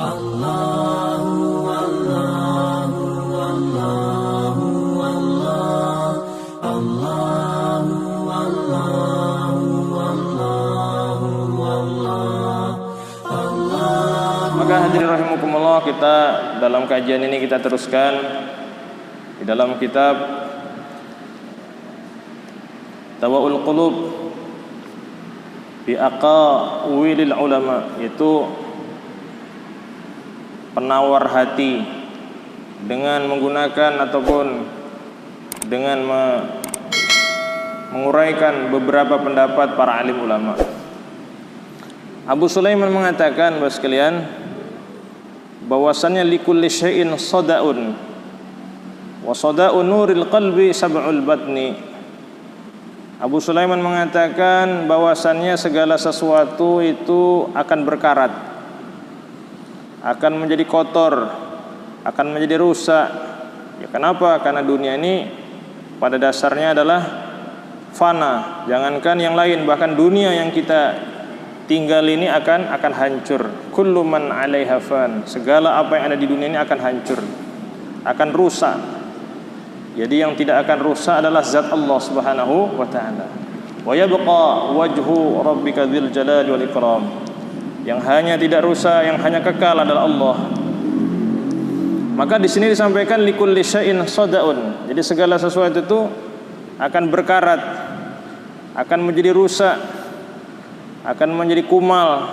Allahu Allahu Allahu Allah Allahu Allahu Allahu Allah Allah. Maka hadirin rahimakumullah, kita dalam kajian ini kita teruskan di dalam kitab Tawa'ul Qulub bi aqawilil ulama, yaitu penawar hati dengan menggunakan ataupun dengan menguraikan beberapa pendapat para alim ulama. Abu Sulaiman mengatakan, bapak sekalian, bahwasannya likulli syai'in sada'un wa sada'u nuril qalbi sab'ul batni. Abu Sulaiman mengatakan bahwasannya segala sesuatu itu akan berkarat, akan menjadi kotor, akan menjadi rusak. Ya, kenapa? Karena dunia ini pada dasarnya adalah fana. Jangankan yang lain, bahkan dunia yang kita tinggal ini akan hancur. Kullu man 'alaiha fan. Segala apa yang ada di dunia ini akan hancur, akan rusak. Jadi yang tidak akan rusak adalah zat Allah Subhanahu wa taala. Wa yabqa wajhu rabbika dzil jalali wal ikram. Yang hanya tidak rusak, yang hanya kekal adalah Allah. Maka di sini disampaikan likulli syai'in sada'un. Jadi segala sesuatu itu akan berkarat, akan menjadi rusak, akan menjadi kumal.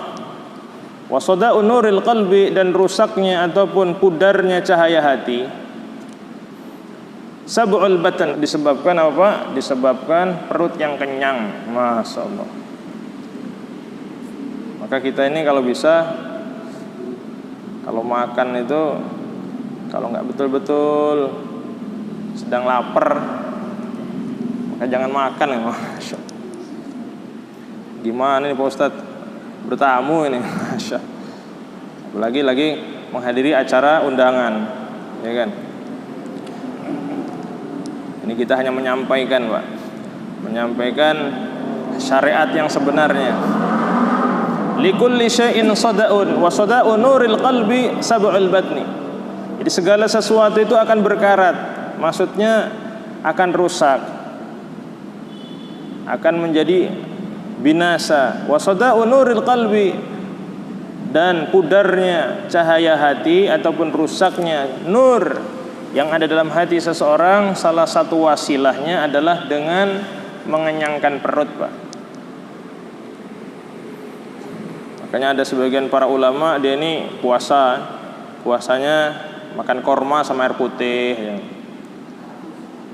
Wa sada'u nuril qalbi, dan rusaknya ataupun pudarnya cahaya hati. Sab'ul batan, disebabkan apa? Disebabkan perut yang kenyang. Masyaallah. Maka kita ini kalau bisa, kalau makan itu, kalau nggak betul-betul sedang lapar, maka jangan makan ya. Masya. Gimana nih Pak Ustadz, bertamu ini, Masya. Apalagi lagi menghadiri acara undangan, ya kan? Ini kita hanya menyampaikan, Pak, menyampaikan syariat yang sebenarnya. Likulli syai'in sada'un wa sada'u nuril qalbi sab'ul batni. Jadi segala sesuatu itu akan berkarat, maksudnya akan rusak, akan menjadi binasa. Wa sada'u nuril qalbi, dan pudarnya cahaya hati ataupun rusaknya nur yang ada dalam hati seseorang, salah satu wasilahnya adalah dengan mengenyangkan perut, Pak. Makanya ada sebagian para ulama, dia ini puasanya makan korma sama air putih ya.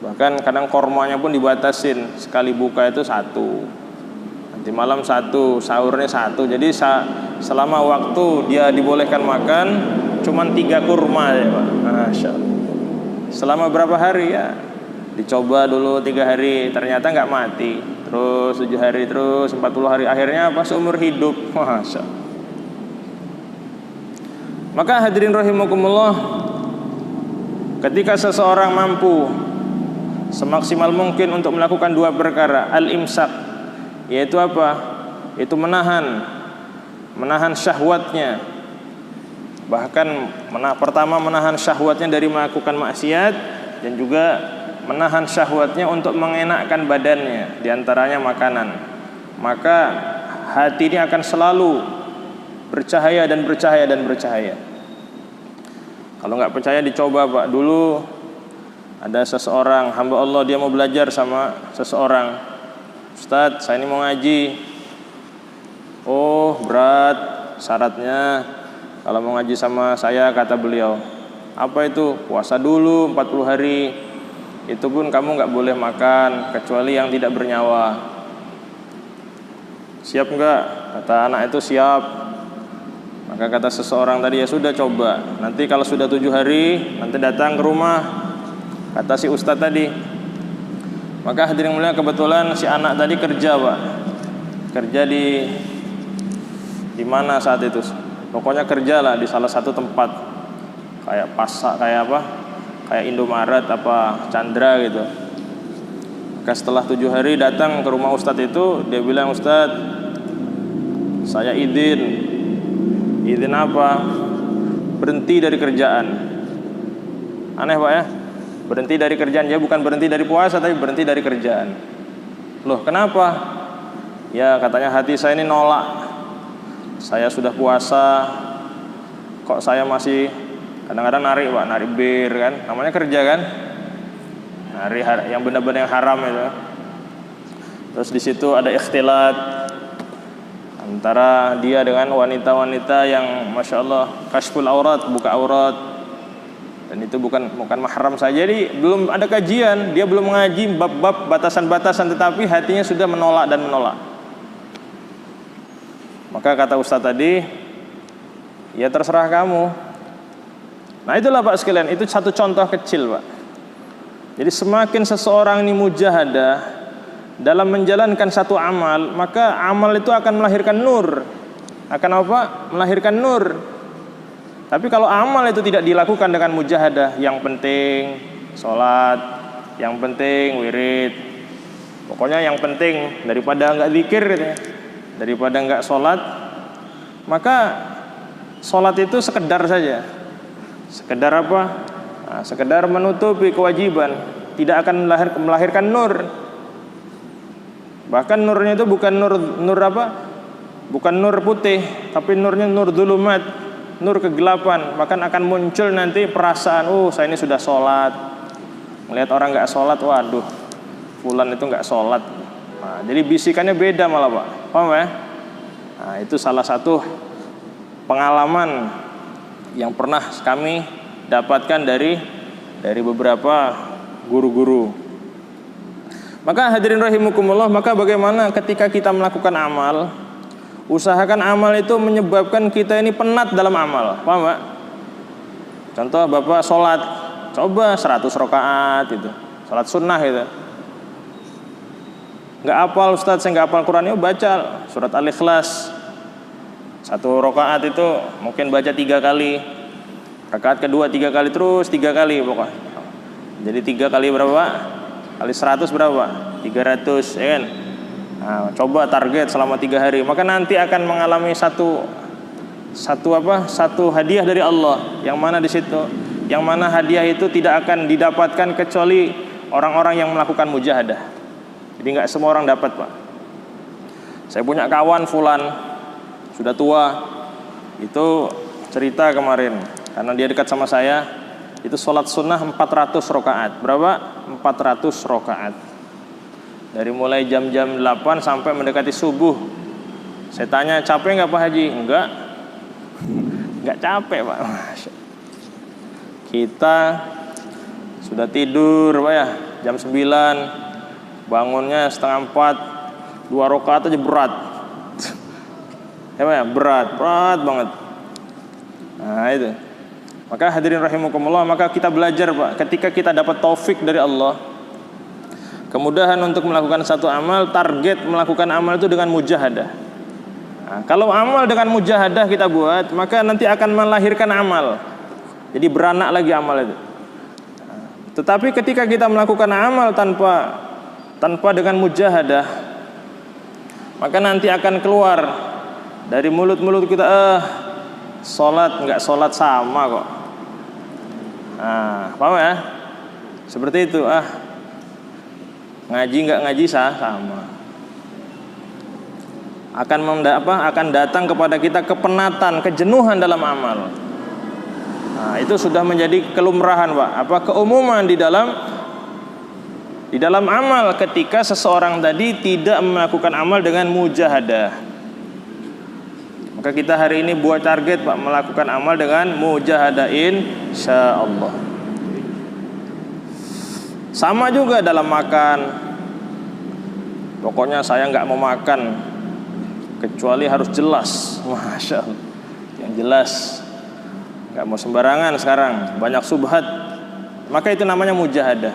Bahkan kadang kormanya pun dibatasin, sekali buka itu 1, nanti malam 1, sahurnya 1. Jadi selama waktu dia dibolehkan makan cuman 3 kurma ya, Pak. Masya Allah. Selama berapa hari ya? Dicoba dulu 3 hari, ternyata nggak mati. Terus 7 hari, terus 40 hari, akhirnya apa? Seumur hidup. Masya Allah. Maka hadirin rahimakumullah, ketika seseorang mampu semaksimal mungkin untuk melakukan 2 perkara, al-imsak, yaitu apa? Itu menahan syahwatnya. Bahkan pertama menahan syahwatnya dari melakukan maksiat, dan juga menahan syahwatnya untuk mengenakkan badannya, diantaranya makanan. Maka hati ini akan selalu bercahaya dan bercahaya dan bercahaya. Kalau nggak percaya dicoba, Pak. Dulu ada seseorang hamba Allah, dia mau belajar sama seseorang. Ustadz, saya ini mau ngaji. Oh, berat syaratnya kalau mau ngaji sama saya, kata beliau. Apa itu? Puasa dulu 40 hari. Itu pun kamu nggak boleh makan kecuali yang tidak bernyawa. Siap nggak? Kata anak itu siap. Maka kata seseorang tadi, ya sudah, coba. Nanti kalau sudah 7 hari, nanti datang ke rumah, kata si ustadz tadi. Maka hadirin mulia, kebetulan si anak tadi kerja, Pak. Kerja di mana saat itu? Pokoknya kerjalah di salah satu tempat, kayak pasar, kayak apa? Kayak Indomaret apa Chandra gitu. Maka setelah 7 hari datang ke rumah ustadz itu, dia bilang, Ustadz, saya izin apa? berhenti dari kerjaan. Aneh Pak ya, berhenti dari kerjaan. Dia bukan berhenti dari puasa, tapi berhenti dari kerjaan. Loh kenapa? Ya katanya hati saya ini nolak. Saya sudah puasa, kok saya masih kadang-kadang narik Pak, narik bir kan, namanya kerja kan, narik yang benda-benda yang haram itu. Terus di situ ada ikhtilat antara dia dengan wanita-wanita yang masya Allah kashful aurat, buka aurat, dan itu bukan mahram saja. Jadi belum ada kajian, dia belum mengaji bab-bab batasan-batasan, tetapi hatinya sudah menolak dan menolak. Maka kata Ustaz tadi, ya terserah kamu. Nah itulah Pak sekalian, itu satu contoh kecil Pak. Jadi semakin seseorang ini mujahadah dalam menjalankan satu amal, maka amal itu akan melahirkan nur. Akan apa? Melahirkan nur. Tapi kalau amal itu tidak dilakukan dengan mujahadah, yang penting sholat, yang penting wirid, pokoknya yang penting daripada enggak zikir gitu ya, daripada enggak sholat, maka sholat itu sekedar saja. Sekedar apa? Nah, sekedar menutupi kewajiban, tidak akan melahirkan nur. Bahkan nurnya itu bukan nur apa? Bukan nur putih, tapi nurnya nur dzulumat, nur kegelapan. Bahkan akan muncul nanti perasaan, saya ini sudah sholat. Melihat orang nggak sholat, waduh, fulan itu nggak sholat. Nah, jadi bisikannya beda malah Pak, paham ya? Nah, itu salah satu pengalaman yang pernah kami dapatkan dari beberapa guru-guru. Maka hadirin rahimakumullah, maka bagaimana ketika kita melakukan amal, usahakan amal itu menyebabkan kita ini penat dalam amal, paham Pak? Contoh Bapak sholat, coba 100 rakaat itu, sholat sunnah itu. Nggak hafal Ustaz, saya nggak hafal Quran, yuk baca surat Al-Ikhlas. 1 rakaat itu mungkin baca 3 kali, rakaat kedua 3 kali, terus 3 kali pokoknya. Jadi 3 kali berapa Pak? Kali 100 berapa? 300 ya kan? Nah, coba target selama 3 hari, maka nanti akan mengalami satu hadiah dari Allah, yang mana di situ, yang mana hadiah itu tidak akan didapatkan kecuali orang-orang yang melakukan mujahadah. Jadi nggak semua orang dapat Pak. Saya punya kawan fulan sudah tua, itu cerita kemarin, karena dia dekat sama saya, itu sholat sunnah 400 rakaat. Berapa? 400 rakaat. Dari mulai jam-jam 8 sampai mendekati subuh. Saya tanya, capek nggak Pak Haji? Enggak. Enggak capek Pak. Kita sudah tidur Pak ya, jam 9, bangunnya setengah 4, 2 rakaat aja berat. Ya Pak ya, berat banget. Nah itu. Maka hadirin rahimakumullah, maka kita belajar Pak, ketika kita dapat taufik dari Allah, kemudahan untuk melakukan satu amal, target melakukan amal itu dengan mujahadah. Nah, kalau amal dengan mujahadah kita buat, maka nanti akan melahirkan amal. Jadi beranak lagi amal itu. Nah, tetapi ketika kita melakukan amal tanpa dengan mujahadah, maka nanti akan keluar dari mulut-mulut kita, sholat nggak sholat sama kok. Nah, paham ya? Seperti itu, ngaji nggak ngaji sama. Akan datang kepada kita kepenatan, kejenuhan dalam amal. Nah, itu sudah menjadi kelumrahan Pak. Keumuman di dalam amal ketika seseorang tadi tidak melakukan amal dengan mujahadah. Maka kita hari ini buat target Pak, melakukan amal dengan mujahadah insyaallah. Sama juga dalam makan. Pokoknya saya nggak mau makan kecuali harus jelas, masya Allah, yang jelas. Nggak mau sembarangan sekarang, banyak subhat. Maka itu namanya mujahadah.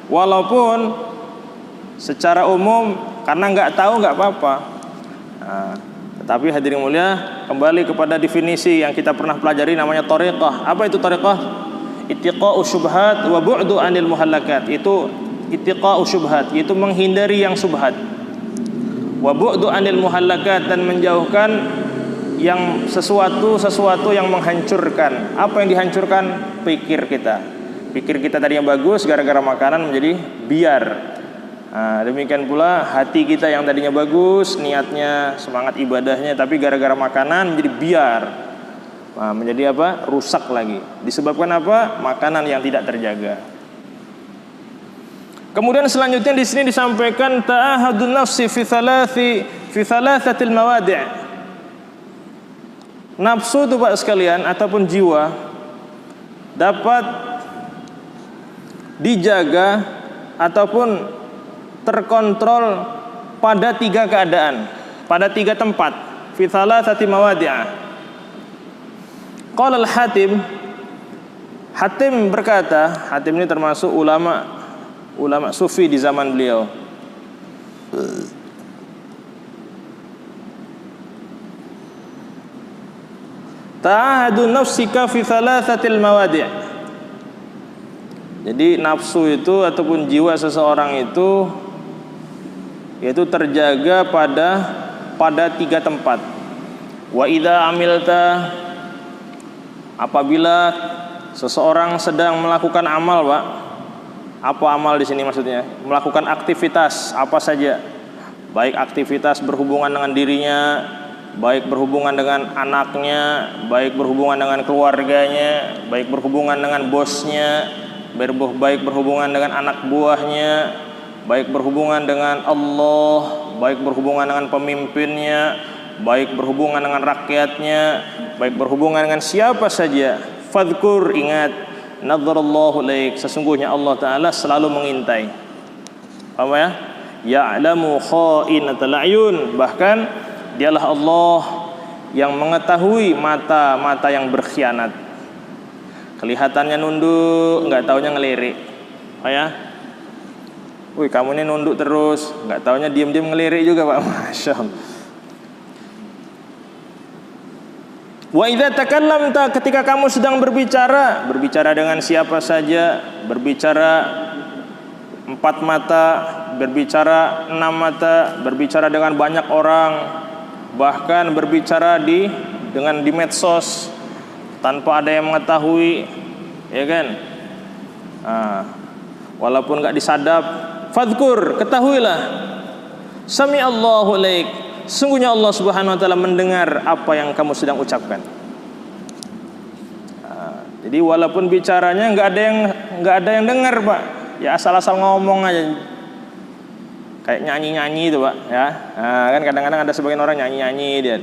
Walaupun secara umum karena nggak tahu nggak apa-apa. Nah, tetapi hadirin mulia, kembali kepada definisi yang kita pernah pelajari, namanya thariqah. Apa itu thariqah? Ittiqa'u syubhat wa bu'du 'anil muhallakat. Itu ittiqa'u syubhat, yaitu menghindari yang subhat. Wa bu'du 'anil muhallakat, dan menjauhkan sesuatu yang menghancurkan. Apa yang dihancurkan? Pikir kita. Pikir kita tadinya bagus, gara-gara makanan menjadi biar. Nah, demikian pula hati kita yang tadinya bagus, niatnya, semangat ibadahnya, tapi gara-gara makanan menjadi biar. Nah, menjadi apa? Rusak lagi. Disebabkan apa? Makanan yang tidak terjaga. Kemudian selanjutnya di sini disampaikan ta'ahadun nafsi fi thalathatil mawadi'. Nafsu itu Pak sekalian ataupun jiwa dapat dijaga ataupun terkontrol pada 3 keadaan, pada 3 tempat. Fi thalathati mawadi'. Qala al-Hatim, Hatim berkata, Hatim ini termasuk ulama sufi di zaman beliau. Ta'ahadu nafsika fi thalathatil mawadi'. Jadi nafsu itu ataupun jiwa seseorang itu yaitu terjaga pada 3 tempat. Wa idza amilta, apabila seseorang sedang melakukan amal, Pak. Apa amal di sini maksudnya? Melakukan aktivitas apa saja. Baik aktivitas berhubungan dengan dirinya, baik berhubungan dengan anaknya, baik berhubungan dengan keluarganya, baik berhubungan dengan bosnya, baik berhubungan dengan anak buahnya, baik berhubungan dengan Allah, baik berhubungan dengan pemimpinnya, baik berhubungan dengan rakyatnya, baik berhubungan dengan siapa saja. Fadhkur, ingat, nadzarallahu ilaik, sesungguhnya Allah Ta'ala selalu mengintai. Apa ya? Ya'lamu kha'inatal a'yun, bahkan dialah Allah yang mengetahui mata-mata yang berkhianat. Kelihatannya nunduk, enggak taunya ngelirik. Oh ya? Wih, kamu ini nunduk terus, enggak taunya diam-diam ngelirik juga, Pak. Masya Allah. Wa idza takallamta, ketika kamu sedang berbicara dengan siapa saja, berbicara 4 mata, berbicara 6 mata, berbicara dengan banyak orang, bahkan berbicara di medsos tanpa ada yang mengetahui, ya kan? Walaupun enggak disadap, fadhkur, ketahuilah, sami Allahu ilaik, sungguhnya Allah Subhanahu wa taala mendengar apa yang kamu sedang ucapkan. Jadi walaupun bicaranya enggak ada yang dengar, Pak. Ya asal-asal ngomong aja. Kayak nyanyi-nyanyi itu, Pak, ya. Kan kadang-kadang ada sebagian orang nyanyi-nyanyi dia.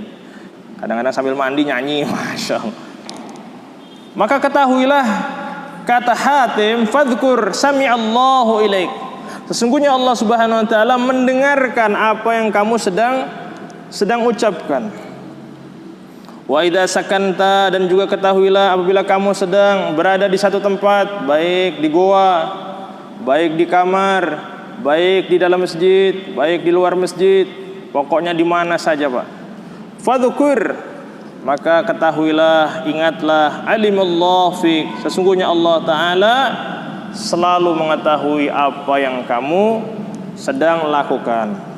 Kadang-kadang sambil mandi nyanyi, Masya Allah. Maka ketahuilah, kata Hatim, fadhkur sami Allahu ilaik, sesungguhnya Allah Subhanahu wa taala mendengarkan apa yang kamu sedang ucapkan. Wa idza sakanta, dan juga ketahuilah apabila kamu sedang berada di satu tempat, baik di goa, baik di kamar, baik di dalam masjid, baik di luar masjid, pokoknya di mana saja, Pak. Fadhkur, maka ketahuilah, ingatlah, alimallahu fik, sesungguhnya Allah Ta'ala selalu mengetahui apa yang kamu sedang lakukan.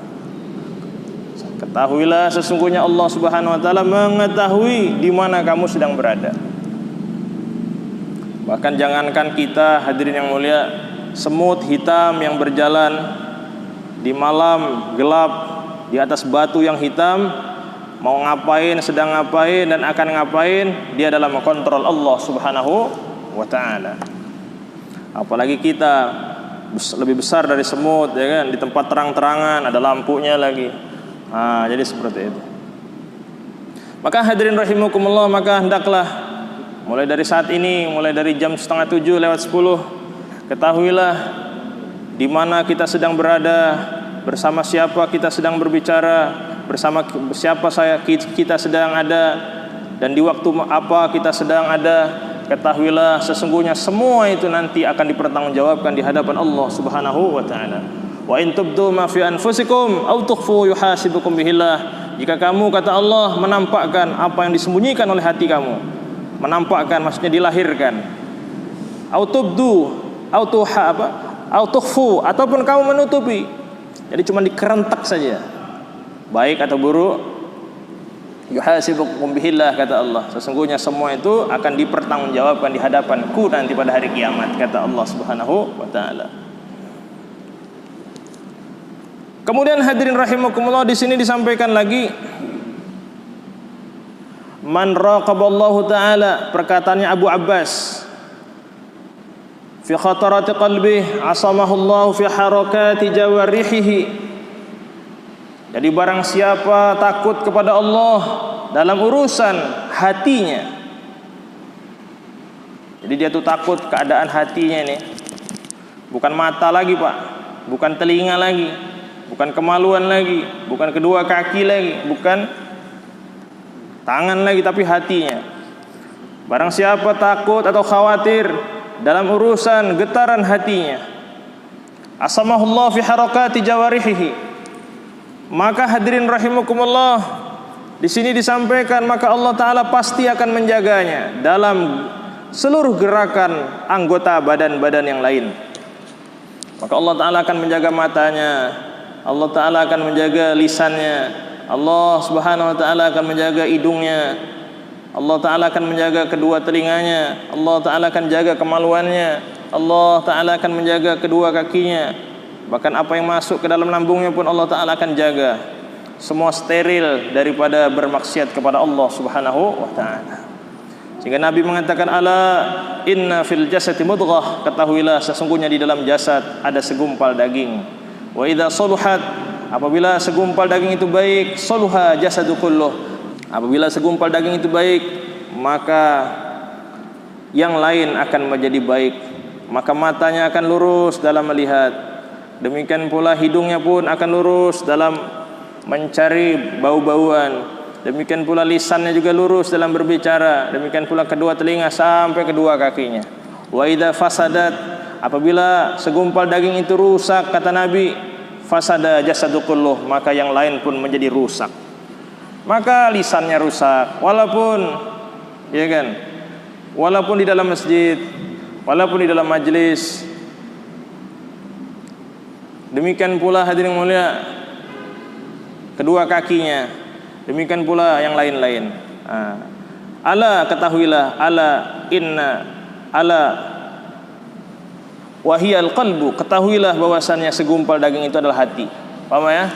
Ketahuilah, sesungguhnya Allah Subhanahu wa taala mengetahui di mana kamu sedang berada. Bahkan jangankan kita, hadirin yang mulia, semut hitam yang berjalan di malam gelap di atas batu yang hitam, mau ngapain, sedang ngapain, dan akan ngapain, dia dalam kontrol Allah Subhanahu wa ta'ala. Apalagi kita lebih besar dari semut, ya kan, di tempat terang-terangan, ada lampunya lagi. Jadi seperti itu. Maka hadirin rahimakumullah, maka hendaklah mulai dari saat ini, mulai dari jam 6:30 ketahuilah di mana kita sedang berada, bersama siapa kita sedang berbicara, bersama siapa kita sedang ada, dan di waktu apa kita sedang ada. Ketahuilah, sesungguhnya semua itu nanti akan dipertanggungjawabkan di hadapan Allah Subhanahu wa ta'ala. Wa in tubdu ma fi anfusikum aw tukhfu yuhasibukum bihillah. Jika kamu, kata Allah, menampakkan apa yang disembunyikan oleh hati kamu, menampakkan maksudnya dilahirkan, aw tubdu aw tukhfu, ataupun kamu menutupi, jadi cuma dikerentak saja, baik atau buruk, Yuhasibukum bihillah, kata Allah. Sesungguhnya semua itu akan dipertanggungjawabkan di hadapanku nanti pada hari kiamat, kata Allah Subhanahu wa taala. Kemudian hadirin rahimakumullah, di sini disampaikan lagi man raqaballahu taala, perkataannya Abu Abbas, fi khatarati qalbih asamahullahu fi harakati jawarihihi. Jadi barang siapa takut kepada Allah dalam urusan hatinya, jadi dia tuh takut keadaan hatinya ini, bukan mata lagi Pak, bukan telinga lagi, bukan kemaluan lagi, bukan kedua kaki lagi, bukan tangan lagi, tapi hatinya. Barang siapa takut atau khawatir dalam urusan getaran hatinya, asamahullah fi harakati jawarihihi, maka hadirin rahimakumullah, di sini disampaikan maka Allah Ta'ala pasti akan menjaganya dalam seluruh gerakan anggota badan-badan yang lain. Maka Allah Ta'ala akan menjaga matanya, Allah Ta'ala akan menjaga lisannya, Allah Subhanahu Wa Ta'ala akan menjaga hidungnya, Allah Ta'ala akan menjaga kedua telinganya, Allah Ta'ala akan jaga kemaluannya, Allah Ta'ala akan menjaga kedua kakinya. Bahkan apa yang masuk ke dalam lambungnya pun Allah Ta'ala akan jaga. Semua steril daripada bermaksiat kepada Allah Subhanahu wa ta'ala. Sehingga Nabi mengatakan, ala inna fil jasadi mudghah, ketahuilah sesungguhnya di dalam jasad ada segumpal daging. Wa idza saluhat, apabila segumpal daging itu baik, saluha jasadu kulluh, apabila segumpal daging itu baik, maka yang lain akan menjadi baik. Maka matanya akan lurus dalam melihat, demikian pula hidungnya pun akan lurus dalam mencari bau-bauan, demikian pula lisannya juga lurus dalam berbicara, demikian pula kedua telinga sampai kedua kakinya. Wa idza fasadat, apabila segumpal daging itu rusak, kata Nabi, fasada jasadu kulluh, maka yang lain pun menjadi rusak. Maka lisannya rusak, walaupun ya kan, walaupun di dalam masjid, walaupun di dalam majlis. Demikian pula hadirin mulia, kedua kakinya, demikian pula yang lain-lain. Ala, ketahuilah, ala inna ala wahiyal qalbu, ketahuilah bahwasannya segumpal daging itu adalah hati. Paham ya?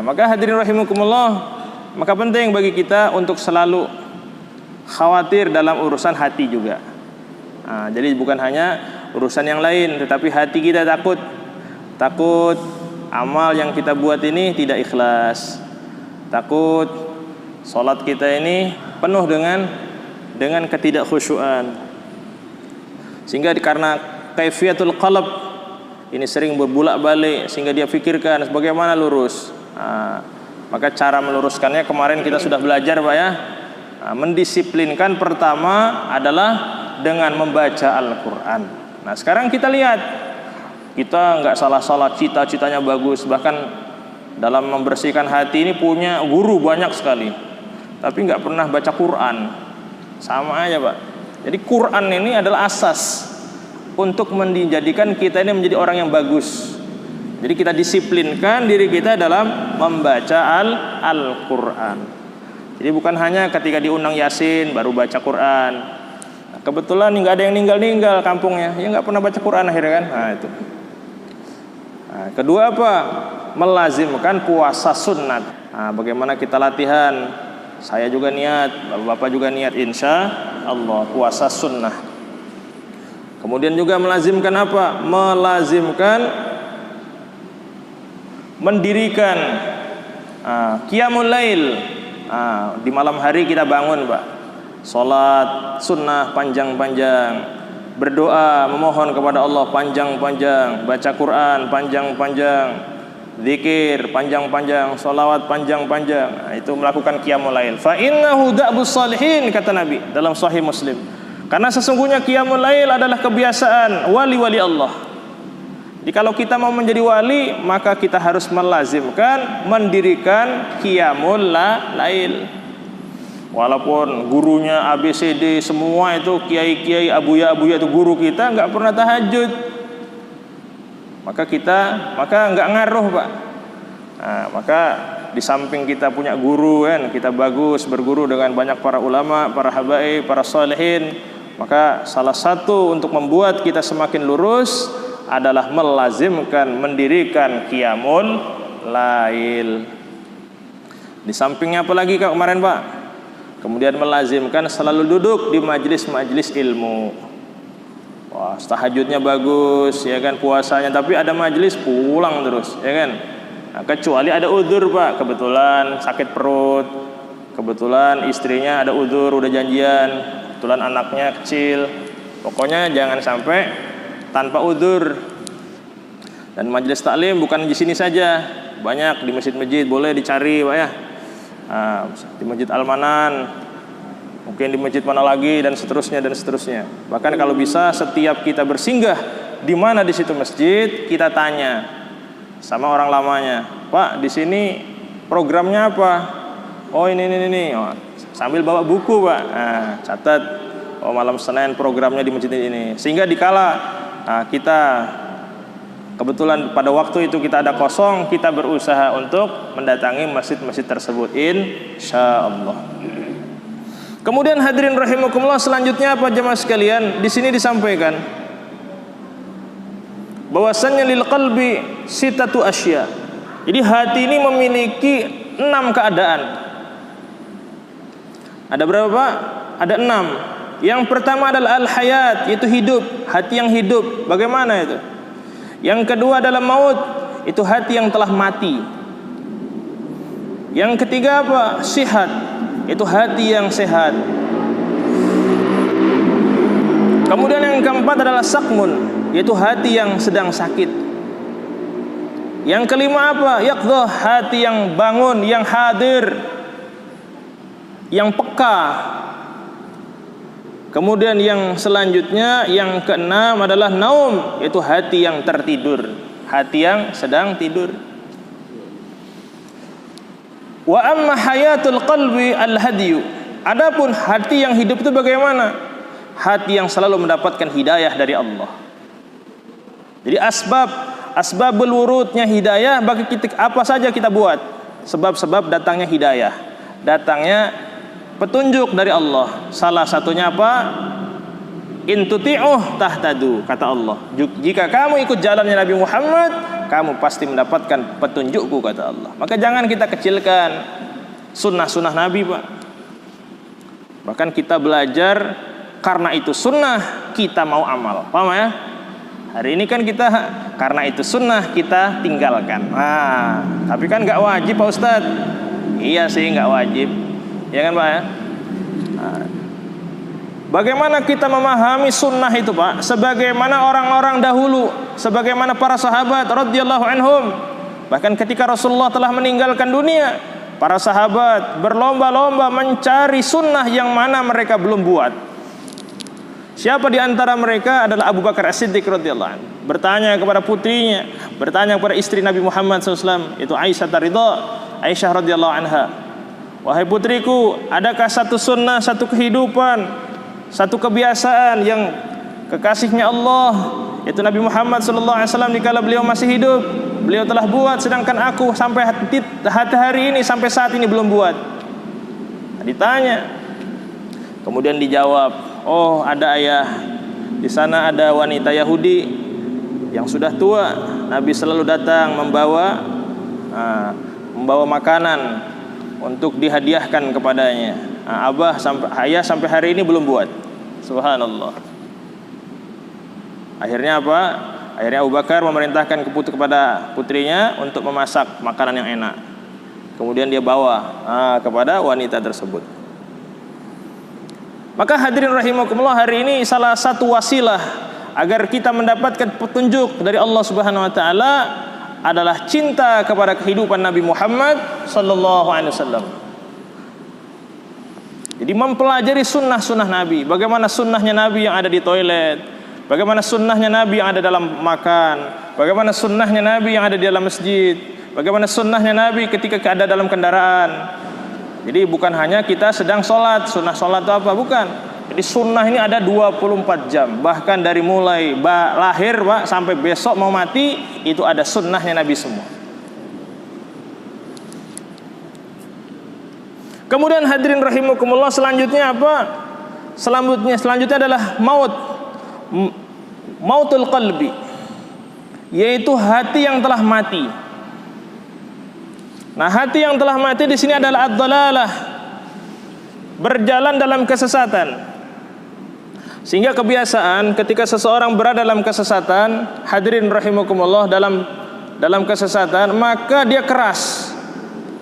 Maka hadirin rahimakumullah, maka penting bagi kita untuk selalu khawatir dalam urusan hati juga. Jadi bukan hanya urusan yang lain, tetapi hati kita takut amal yang kita buat ini tidak ikhlas, takut salat kita ini penuh dengan ketidakkhusyuan, sehingga karena kaifiatul qalb ini sering berbulak-balik, sehingga dia pikirkan bagaimana lurus. Maka cara meluruskannya kemarin kita sudah belajar Pak ya. Mendisiplinkan pertama adalah dengan membaca Al-Quran. Nah sekarang kita lihat, kita nggak salah-salah, cita-citanya bagus, bahkan dalam membersihkan hati ini punya guru banyak sekali, tapi nggak pernah baca Quran. Sama aja Pak. Jadi Quran ini adalah asas untuk menjadikan kita ini menjadi orang yang bagus. Jadi kita disiplinkan diri kita dalam membaca Al-Quran. Jadi bukan hanya ketika diundang Yasin baru baca Quran. Nah, kebetulan nggak ada yang meninggal kampungnya, ya nggak pernah baca Quran akhirnya kan. Nah itu. Nah, kedua apa? Melazimkan puasa sunat. Nah, bagaimana kita latihan? Saya juga niat, bapak-bapak juga niat, insya Allah puasa sunnah. Kemudian juga melazimkan apa? Melazimkan mendirikan qiyamul lail. Di malam hari kita bangun Pak, salat sunnah panjang-panjang, berdoa memohon kepada Allah panjang-panjang, baca Quran panjang-panjang, zikir panjang-panjang, sholawat panjang-panjang. Itu melakukan qiyamul lail. Fa innahu da'bus salihin, kata Nabi dalam Sahih Muslim. Karena sesungguhnya qiyamul lail adalah kebiasaan wali-wali Allah. Jadi kalau kita mau menjadi wali, maka kita harus melazimkan mendirikan qiyamul lail. Walaupun gurunya ABCD semua itu kiai-kiai, abuya-abuya itu guru kita nggak pernah tahajud, maka nggak ngaruh Pak. Maka di samping kita punya guru kan, kita bagus berguru dengan banyak para ulama, para habaib, para salihin, maka salah satu untuk membuat kita semakin lurus adalah melazimkan mendirikan qiyamul lail. Di sampingnya apa lagi kemarin Pak? Kemudian melazimkan selalu duduk di majelis-majelis ilmu. Wah, tahajudnya bagus ya kan, puasanya, tapi ada majelis pulang terus ya kan. Nah, kecuali ada udzur Pak, kebetulan sakit perut, kebetulan istrinya ada udzur, udah janjian, kebetulan anaknya kecil. Pokoknya jangan sampai tanpa udzur. Dan majelis taklim bukan di sini saja, banyak di masjid-masjid, boleh dicari Pak ya. Nah, di Masjid Al-Manan, mungkin di masjid mana lagi, dan seterusnya dan seterusnya. Bahkan kalau bisa setiap kita bersinggah di mana di situ masjid, kita tanya sama orang lamanya, Pak di sini programnya apa? Oh ini. Oh, sambil bawa buku Pak, nah, catat. Oh malam Senin programnya di masjid ini. Sehingga dikala kita kebetulan pada waktu itu kita ada kosong, kita berusaha untuk mendatangi masjid-masjid tersebut, insyaallah. Kemudian hadirin rahimakumullah, selanjutnya apa jemaah sekalian? Di sini disampaikan bahwasannya lil qalbi sitatu asya. Jadi hati ini memiliki 6 keadaan. Ada berapa Pak? Ada 6. Yang pertama adalah al-hayat, yaitu hidup, hati yang hidup. Bagaimana itu? Yang kedua adalah maut, itu hati yang telah mati. Yang ketiga apa? Sihat, itu hati yang sehat. Kemudian yang keempat adalah sakmun, yaitu hati yang sedang sakit. Yang kelima apa? Yaqdhah, hati yang bangun, yang hadir, yang peka. Kemudian yang selanjutnya, yang keenam adalah naum, yaitu hati yang tertidur, hati yang sedang tidur. Wa amma hayatul qalbi al-hadiyu. Adapun hati yang hidup itu bagaimana? Hati yang selalu mendapatkan hidayah dari Allah. Jadi asbabul wurudnya hidayah bagi kita, apa saja kita buat, sebab-sebab datangnya hidayah, datangnya petunjuk dari Allah. Salah satunya apa? In tuti'uh tahtadu, kata Allah. Jika kamu ikut jalannya Nabi Muhammad, kamu pasti mendapatkan petunjukku, kata Allah. Maka jangan kita kecilkan sunnah-sunnah Nabi Pak. Bahkan kita belajar karena itu sunnah, kita mau amal. Paham ya? Hari ini kan kita karena itu sunnah, kita tinggalkan. Nah, tapi kan gak wajib Pak Ustadz. Iya sih gak wajib, ya kan Pak ya? Nah, bagaimana kita memahami sunnah itu Pak? Sebagaimana orang-orang dahulu, sebagaimana para sahabat radhiyallahu anhum. Bahkan ketika Rasulullah telah meninggalkan dunia, para sahabat berlomba-lomba mencari sunnah yang mana mereka belum buat. Siapa di antara mereka adalah Abu Bakar As-Siddiq radhiyallahu anhu. Bertanya kepada putrinya, bertanya kepada istri Nabi Muhammad SAW, itu Aisyah radhiyallahu anha. Wahai putriku, adakah satu sunnah, satu kehidupan, satu kebiasaan yang kekasihnya Allah, yaitu Nabi Muhammad SAW dikala beliau masih hidup, beliau telah buat, sedangkan aku sampai hari ini, sampai saat ini belum buat. Ditanya, kemudian dijawab, oh ada ayah, di sana ada wanita Yahudi yang sudah tua, Nabi selalu datang membawa makanan untuk dihadiahkan kepadanya. Ayah sampai hari ini belum buat. Subhanallah. Akhirnya apa? Akhirnya Abu Bakar memerintahkan kepada putrinya untuk memasak makanan yang enak. Kemudian dia bawa kepada wanita tersebut. Maka hadirin rahimakumullah, hari ini salah satu wasilah agar kita mendapatkan petunjuk dari Allah Subhanahu wa taala adalah cinta kepada kehidupan Nabi Muhammad sallallahu alaihi wasallam. Jadi mempelajari sunnah-sunnah Nabi. Bagaimana sunnahnya Nabi yang ada di toilet, bagaimana sunnahnya Nabi yang ada dalam makan, bagaimana sunnahnya Nabi yang ada di dalam masjid, bagaimana sunnahnya Nabi ketika ada dalam kendaraan. Jadi bukan hanya kita sedang sholat, sunnah sholat itu apa? Bukan. Jadi sunnah ini ada 24 jam. Bahkan dari mulai lahir Pak, sampai besok mau mati, itu ada sunnahnya Nabi semua. Kemudian hadirin rahimakumullah, selanjutnya apa? Selanjutnya adalah mautul qalbi, yaitu hati yang telah mati. Nah, hati yang telah mati di sini adalah ad-dhalalah, berjalan dalam kesesatan. Sehingga kebiasaan ketika seseorang berada dalam kesesatan, hadirin rahimakumullah, dalam kesesatan, maka dia keras.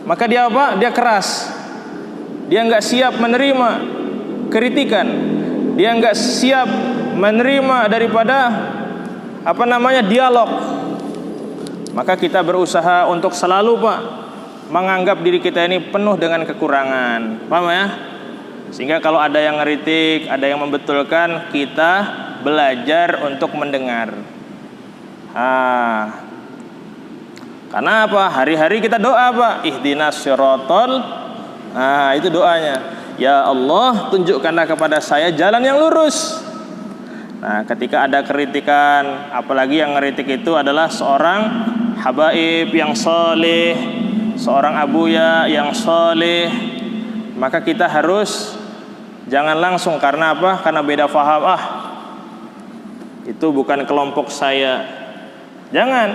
Maka dia apa? Dia keras. Dia enggak siap menerima kritikan. Dia enggak siap menerima daripada dialog. Maka kita berusaha untuk selalu menganggap diri kita ini penuh dengan kekurangan. Paham ya? Sehingga kalau ada yang ngeritik, ada yang membetulkan, kita belajar untuk mendengar. Karena apa? Hari-hari kita doa ihdinas siratal. Itu doanya. Ya Allah, tunjukkanlah kepada saya jalan yang lurus. Nah, ketika ada kritikan, apalagi yang ngeritik itu adalah seorang habaib yang saleh, seorang abuya yang saleh, maka kita harus jangan langsung, karena apa? Karena beda faham, itu bukan kelompok saya. Jangan.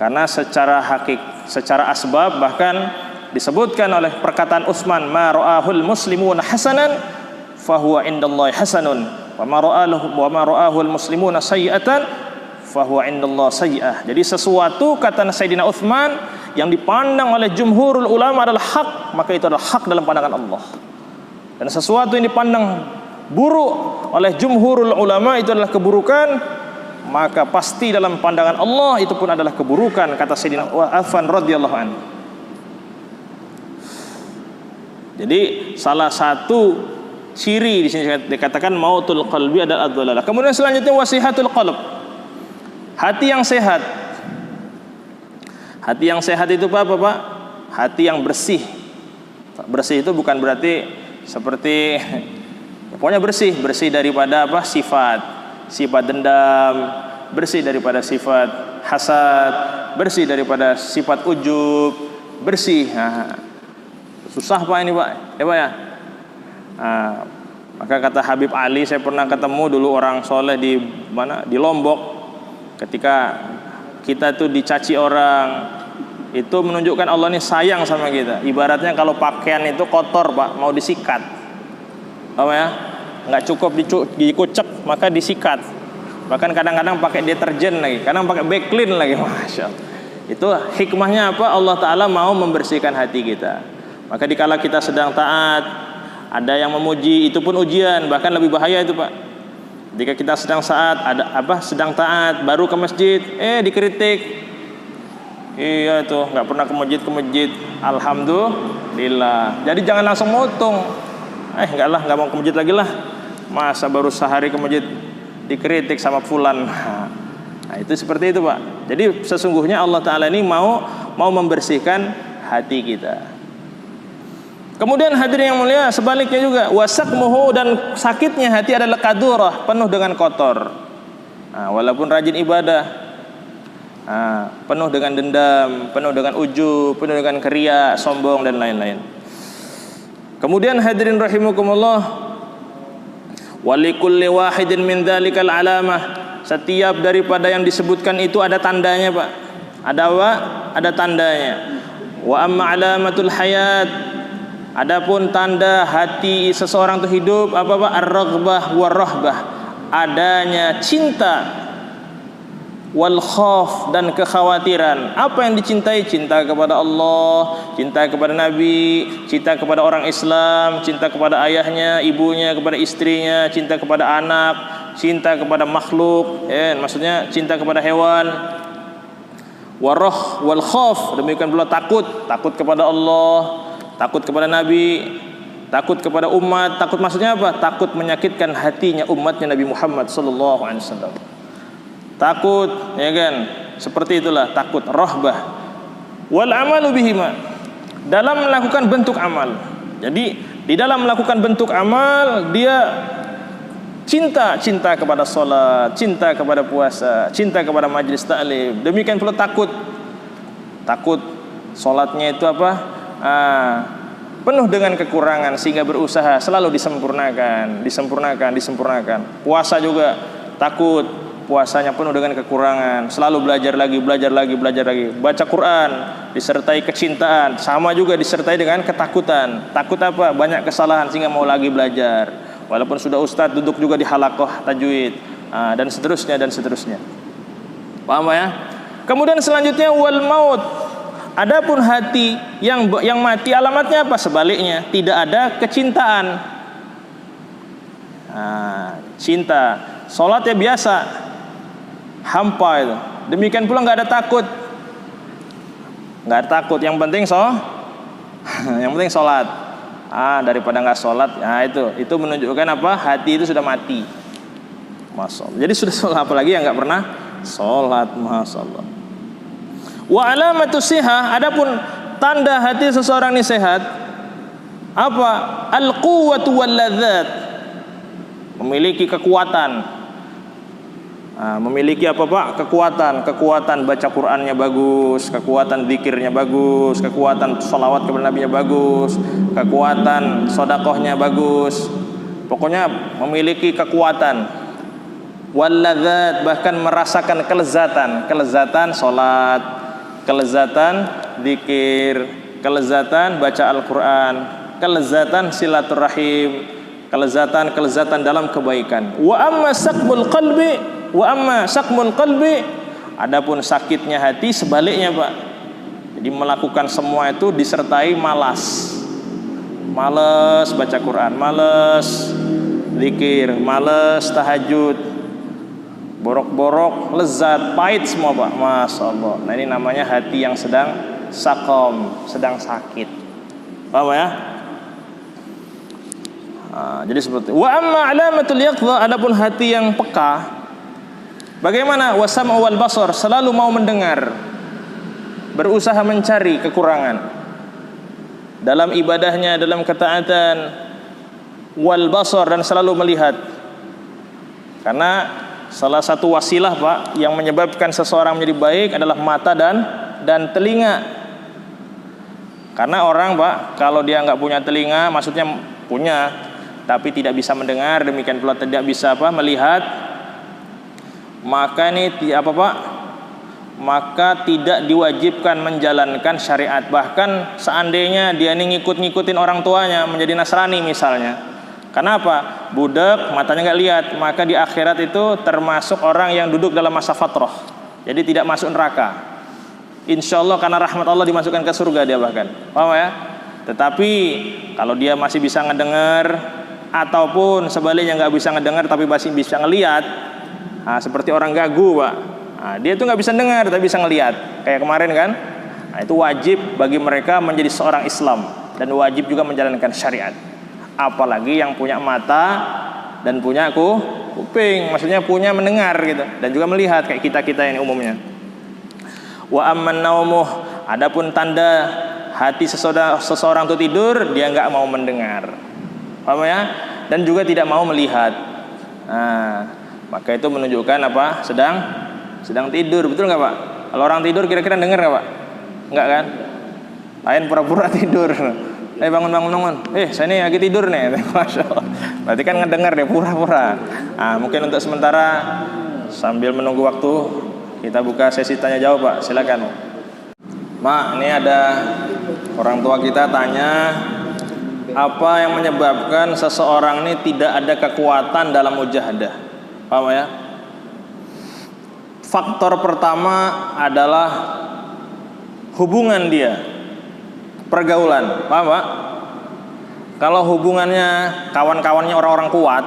Karena secara asbab, bahkan disebutkan oleh perkataan Utsman, ma ra'ahul muslimuna hasanan fahuwa indallahi hasanun wa ma ra'ahul muslimuna sayyi'atan fahuwa indallahi sayyi'ah. Jadi sesuatu, kata Sayyidina Utsman, yang dipandang oleh jumhurul ulama adalah hak, maka itu adalah hak dalam pandangan Allah. Dan sesuatu yang dipandang buruk oleh jumhurul ulama itu adalah keburukan, maka pasti dalam pandangan Allah itu pun adalah keburukan, kata Sayyidina Affan radhiyallahu anhu. Jadi salah satu ciri di sini dikatakan mautul qalbi adalah ad-dhalalah. Kemudian selanjutnya wasihatul qalb, hati yang sehat. Hati yang sehat itu apa, Pak? Hati yang bersih. Bersih itu bukan berarti seperti, pokoknya bersih daripada sifat dendam, bersih daripada sifat hasad, bersih daripada sifat ujub, bersih. Susah Pak ini Pak, ya. Maka kata Habib Ali, saya pernah ketemu dulu orang soleh di Lombok. Ketika kita tuh dicaci orang, itu menunjukkan Allah ini sayang sama kita. Ibaratnya kalau pakaian itu kotor Pak, mau disikat, apa ya? Nggak cukup dikucek, maka disikat. Bahkan kadang-kadang pakai deterjen lagi, kadang pakai backlin lagi, masya Allah. Itu hikmahnya apa? Allah Ta'ala mau membersihkan hati kita. Maka dikala kita sedang taat, ada yang memuji, itu pun ujian, bahkan lebih bahaya itu Pak. Jika kita sedang taat, baru ke masjid, dikritik. Iya tuh, nggak pernah ke masjid. Alhamdulillah. Jadi jangan langsung motong. Nggak mau ke masjid lagi lah. Masa baru sehari ke masjid dikritik sama fulan. Nah, itu seperti itu Pak. Jadi sesungguhnya Allah Ta'ala ini mau membersihkan hati kita. Kemudian hadirin yang mulia, sebaliknya juga wasaqmuhu, dan sakitnya hati adalah kadurah, penuh dengan kotor. Walaupun rajin ibadah, penuh dengan dendam, penuh dengan ujub, penuh dengan keria, sombong dan lain-lain. Kemudian hadirin rahimakumullah, walikulli wahidin min dzalikal alamah, setiap daripada yang disebutkan itu ada tandanya Pak. Ada tandanya. Wa amma alamatul hayat, adapun tanda hati seseorang itu hidup apa Pak? Ar-raghbah war-rahbah, adanya cinta, wal khauf, dan kekhawatiran. Apa yang dicintai? Cinta kepada Allah, cinta kepada Nabi, cinta kepada orang Islam, cinta kepada ayahnya, ibunya, kepada istrinya, cinta kepada anak, cinta kepada makhluk, maksudnya cinta kepada hewan. Warah wal khauf, demikian pula takut kepada Allah, takut kepada Nabi, takut kepada umat. Takut maksudnya apa? Takut menyakitkan hatinya umatnya Nabi Muhammad sallallahu alaihi wasallam. Takut, ya kan? Seperti itulah takut, rahbah. Wal amalu bihima, dalam melakukan bentuk amal. Jadi di dalam melakukan bentuk amal dia cinta kepada salat, cinta kepada puasa, cinta kepada majlis taklim. Demikian pula takut salatnya itu apa? penuh dengan kekurangan sehingga berusaha selalu disempurnakan. Puasa juga takut puasanya penuh dengan kekurangan, selalu belajar lagi. Baca Quran disertai kecintaan, sama juga disertai dengan ketakutan. Takut apa? Banyak kesalahan sehingga mau lagi belajar. Walaupun sudah ustadz, duduk juga di halaqah tajwid, dan seterusnya. Paham ya? Kemudian selanjutnya wal maut. Adapun hati yang mati, alamatnya apa? Sebaliknya, tidak ada kecintaan. Cinta. Salat ya biasa, hampa itu. Demikian pula nggak ada takut. Yang penting salat. Daripada nggak salat, itu menunjukkan apa? Hati itu sudah mati. Masyaallah. Jadi sudah salat, apalagi yang nggak pernah salat. Masyaallah. Wa alamatu sihah, adapun tanda hati seseorang ini sehat apa? Al-quwwatu wal ladzat, memiliki kekuatan. Memiliki apa Pak? Kekuatan baca Qur'annya bagus, kekuatan zikirnya bagus, kekuatan sholawat kepada Nabi-nya bagus, kekuatan sedekahnya bagus. Pokoknya memiliki kekuatan. Wal ladzat, bahkan merasakan kelezatan salat, kelezatan zikir, kelezatan baca Al-Quran, kelezatan silaturahim, kelezatan dalam kebaikan. Wa amma sakmul qalbi, adapun sakitnya hati sebaliknya Pak. Jadi melakukan semua itu disertai malas baca Quran, malas zikir, malas tahajud, borok-borok, lezat, pahit semua Pak. Masyaallah. Nah ini namanya hati yang sedang sakit. Paham ya? Jadi seperti wa amma alamatul yaqdha, adapun hati yang peka, bagaimana? Wasam wal basar, selalu mau mendengar, berusaha mencari kekurangan dalam ibadahnya, dalam ketaatan, wal basar, dan selalu melihat. Karena salah satu wasilah Pak yang menyebabkan seseorang menjadi baik adalah mata dan telinga. Karena orang Pak, kalau dia nggak punya telinga, maksudnya punya tapi tidak bisa mendengar, demikian pula tidak bisa melihat, maka ini apa Pak? Maka tidak diwajibkan menjalankan syariat. Bahkan seandainya dia ini ngikutin orang tuanya menjadi Nasrani misalnya. Kenapa? Budak matanya nggak lihat, maka di akhirat itu termasuk orang yang duduk dalam masa fatrah, jadi tidak masuk neraka. Insya Allah karena rahmat Allah dimasukkan ke surga dia bahkan. Paham ya? Tetapi kalau dia masih bisa ngedengar, ataupun sebaliknya nggak bisa ngedengar tapi masih bisa ngelihat, seperti orang gagu Pak. Dia itu nggak bisa dengar tapi bisa ngelihat, kayak kemarin kan. Itu wajib bagi mereka menjadi seorang Islam dan wajib juga menjalankan syariat. Apalagi yang punya mata dan punya kuping, maksudnya punya mendengar gitu, dan juga melihat kayak kita ini umumnya. Wa amman naumuh, adapun tanda hati seseorang itu tidur, dia nggak mau mendengar, paham ya? Dan juga tidak mau melihat. Maka itu menunjukkan apa? Sedang tidur, betul nggak Pak? Kalau orang tidur kira-kira dengar nggak Pak? Nggak kan? Lain pura-pura tidur. Bangun. Saya ini lagi tidur nih. Masya Allah. Berarti kan ngedengar deh, pura-pura. Mungkin untuk sementara sambil menunggu waktu, kita buka sesi tanya jawab Pak. Silakan. Mak, ini ada orang tua kita tanya, apa yang menyebabkan seseorang ini tidak ada kekuatan dalam mujahadah? Paham ya? Faktor pertama adalah hubungan dia, pergaulan. Paham Pak? Kalau hubungannya, kawan-kawannya orang-orang kuat,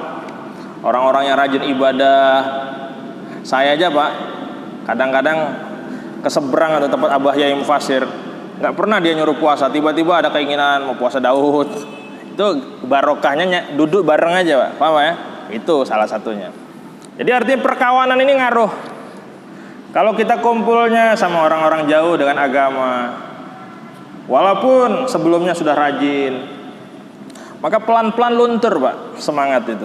orang-orang yang rajin ibadah, saya aja Pak, kadang-kadang keseberang atau tempat Abah Yai Mufasir, nggak pernah dia nyuruh puasa, tiba-tiba ada keinginan mau puasa Daud. Itu barokahnya duduk bareng aja Pak. Paham ya? Itu salah satunya. Jadi artinya perkawanan ini ngaruh. Kalau kita kumpulnya sama orang-orang jauh dengan agama, walaupun sebelumnya sudah rajin, maka pelan-pelan luntur Pak semangat itu.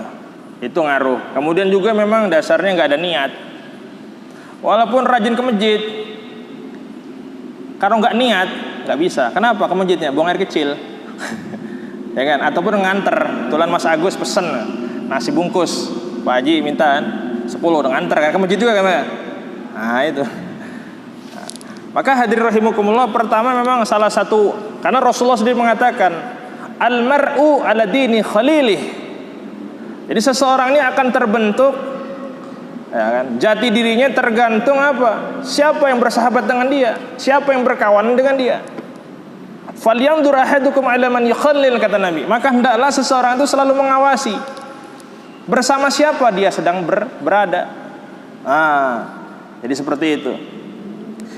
Itu ngaruh. Kemudian juga memang dasarnya nggak ada niat. Walaupun rajin ke masjid, kalau nggak niat nggak bisa. Kenapa? Ke masjidnya buang air kecil. ya kan? Ataupun nganter, tulan Mas Agus pesen nasi bungkus, Pak Haji minta 10 nganter kan ke masjid juga kan ya? Nah itu. Maka hadirin rahimakumullah, pertama memang salah satu, karena Rasulullah sendiri mengatakan al-mar'u ala dini khalilih. Jadi seseorang ini akan terbentuk, ya kan, jati dirinya tergantung apa? Siapa yang bersahabat dengan dia, siapa yang berkawan dengan dia. Falyanzur ahadukum ala man yukhallil, kata Nabi. Maka hendaklah seseorang itu selalu mengawasi bersama siapa dia sedang berada. Jadi seperti itu.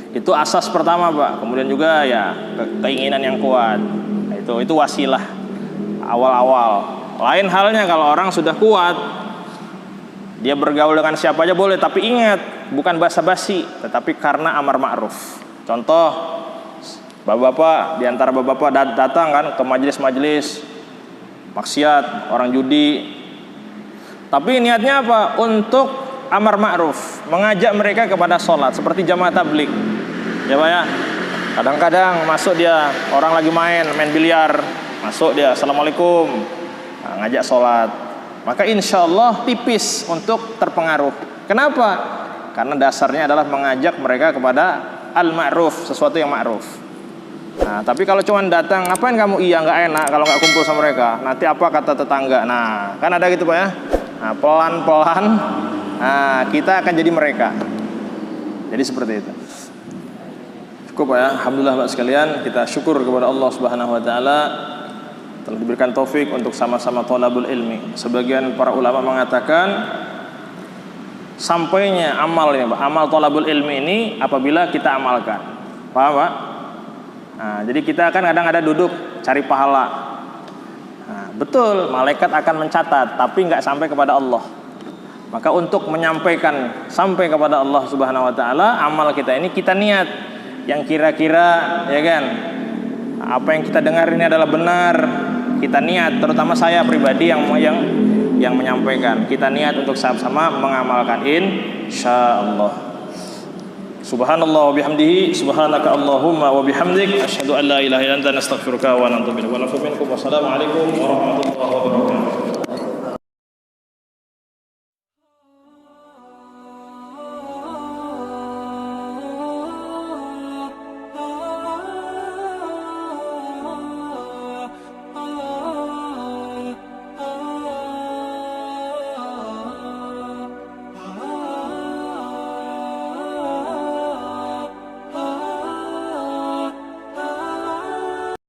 Itu asas pertama, Pak. Kemudian juga ya keinginan yang kuat. Itu wasilah awal-awal. Lain halnya kalau orang sudah kuat, dia bergaul dengan siapa aja boleh, tapi ingat, bukan basa-basi, tetapi karena amar ma'ruf. Contoh, bapak-bapak, diantara bapak-bapak datang kan ke majelis-majelis maksiat, orang judi, tapi niatnya apa? Untuk amar ma'ruf, mengajak mereka kepada sholat, seperti jamaah tablik, ya Pak ya. Kadang-kadang masuk dia, orang lagi main biliar, masuk dia, assalamualaikum, ngajak sholat, maka insya Allah tipis untuk terpengaruh. Kenapa? Karena dasarnya adalah mengajak mereka kepada al-ma'ruf, sesuatu yang ma'ruf. Nah, tapi kalau cuma datang, ngapain kamu? Iya, nggak enak kalau nggak kumpul sama mereka. Nanti apa kata tetangga? Nah, kan ada gitu Pak ya. Nah, pelan-pelan, nah, kita akan jadi mereka. Jadi seperti itu. Cukup Pak ya. Alhamdulillah Pak sekalian, kita syukur kepada Allah Subhanahu Wa Taala telah diberikan taufik untuk sama-sama thalabul ilmi. Sebagian para ulama mengatakan sampainya amal ini, Pak, amal thalabul ilmi ini apabila kita amalkan. Paham Pak? Nah, jadi kita kan kadang ada duduk cari pahala. Nah, betul, malaikat akan mencatat, tapi nggak sampai kepada Allah. Maka untuk menyampaikan sampai kepada Allah Subhanahu Wa Taala, amal kita ini kita niat yang kira-kira, ya kan, apa yang kita dengar ini adalah benar. Kita niat, terutama saya pribadi yang menyampaikan. Kita niat untuk sama-sama mengamalkan, insyaallah. Subhanallah wa bihamdihi, subhanaka Allahumma wa bihamdik, asyhadu an la ilaha illa anta, nastaghfiruka wa natubu ilaik. Wa nafu minkum. Wassalamualaikum warahmatullahi wabarakatuh.